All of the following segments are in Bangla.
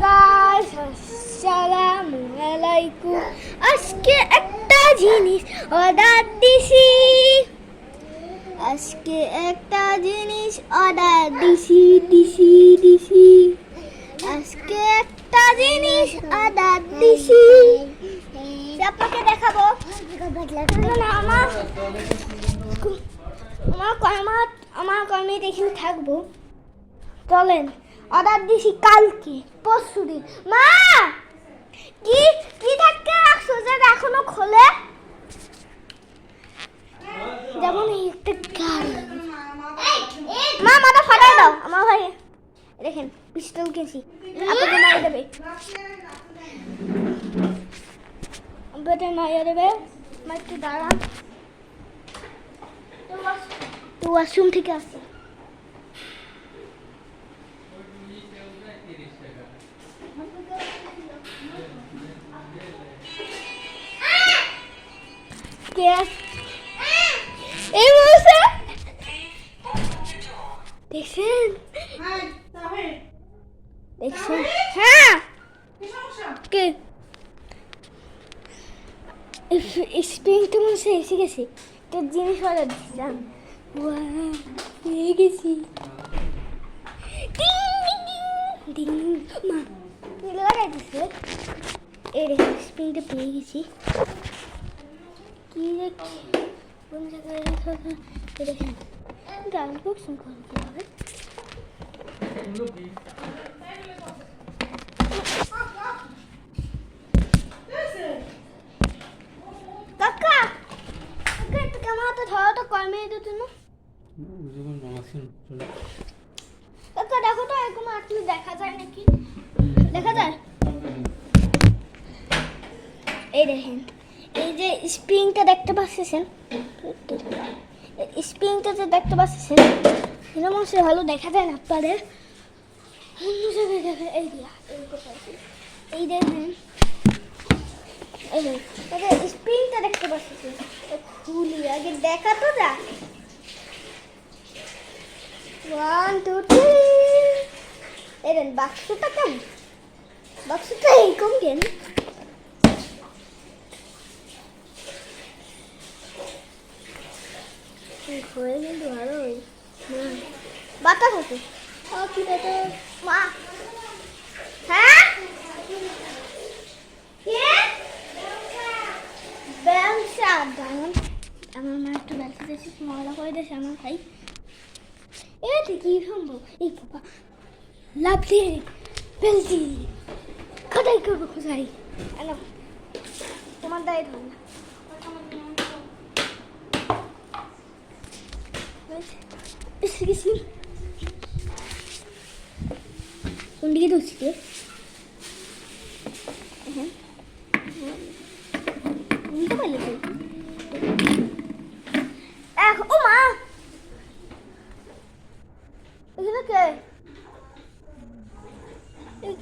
গাইস আসসালামু আলাইকুম। আজকে একটা জিনিস অর্ডার দিছি আজকে একটা জিনিস অর্ডার দিছি আজকে একটা জিনিস অর্ডার দিছি আপনাকে দেখাবো। আমার কর্মে এখানে থাকবো। চলেন, অর্ডার দিছি কালকে পরশুদিন। মা কি কি থাকতে রাখছো যে এখনো খোলে? যেমন একটা গাড়ি। মা মাথা ফাটাই দাও। আমার ভাই দেখেন পিস্তল কিনছি, আপনাকে মারিয়ে দেবে, আপনাকে মারিয়ে দেবে। মা একটু দাঁড়ান, তো ওয়াশরুম থেকে আসছে। এই মশা দেখছেন? দেখছেন? হ্যাঁ কে স্প্রিং তো মনে এসে গেছে। তো জিনিস অর্ডার দিচ্ছিলাম, পেয়ে গেছি। মা লাগাই দিচ্ছে। এই দেখেন স্প্রিংটা পেয়ে গেছি। কি কোন জায়গায় দেখেন ডাউন বক্স করতে হবে। কাকা একটু কেমন তো ধরো তো কর্মে দিত না কাকা। দেখো তো এরকম আসলে দেখা যায় নাকি? দেখা যায়। এই দেখেন, এই যে স্প্রিংটা দেখতে পাচ্ছেন, স্প্রিংটা যে দেখতে পাচ্ছেন এরকম সে ভালো দেখা যায় না আপনাদের। অন্য জায়গায় দেখা এই দিয়া এই দেখেন, এই স্প্রিংটা দেখতে পাচ্ছেন। খুলি আগে দেখা তো যা। 1 2 3 এই দেন বাক্সটা কেমন? বাক্সটা এইরকম কেন? হয়ে কিন্তু ভালোই বাতাস আছে। কি মা? হ্যাঁ ব্যবসা আমার মা একটু ব্যবসা দিয়েছে, ময়লা করে দিয়েছে আমার ভাই। এটা কি সম্ভব? এই বাবা লাভ দিয়ে ফেলছি, কোথায় করবো কোথায়? তোমার দায় ধর না। কোন দিকে ধরছি রে? উল্টো পারলে ও মা এখানে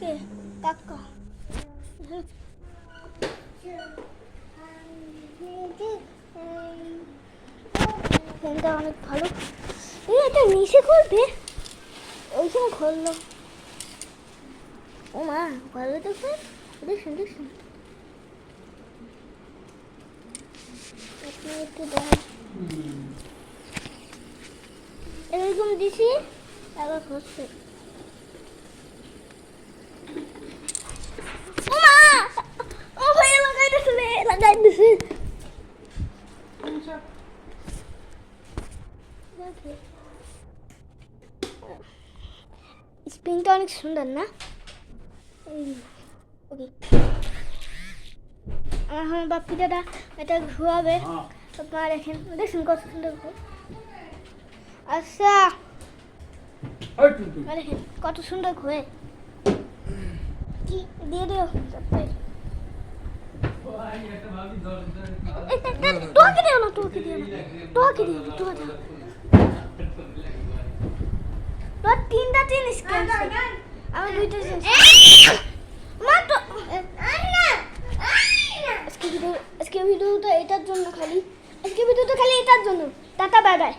কে? কাকা ফ্যানটা অনেক ভালো। এটা নিচে করবে, ওইখানে করলো। ও মা ভালো তো ফ্যান। দেখুন আপনি একটু দেখেন, এরকম দিছি আবার হচ্ছে। ও মা ও ভাই লাগাই দিছে। স্প্রিংটা অনেক সুন্দর না? এখন বাপ্পি দাদা এটা ঘুরাবে। আপনারা দেখেন কত সুন্দর। আচ্ছা দেখেন কত সুন্দর ঘুরে। কি দিয়ে দিও তোকে দিও না, তোর তিনটা জিনিস আমি দুইটা জিনিস। আজকে ভিডিওটা এটার জন্য খালি, এটার জন্য। Tata bye bye.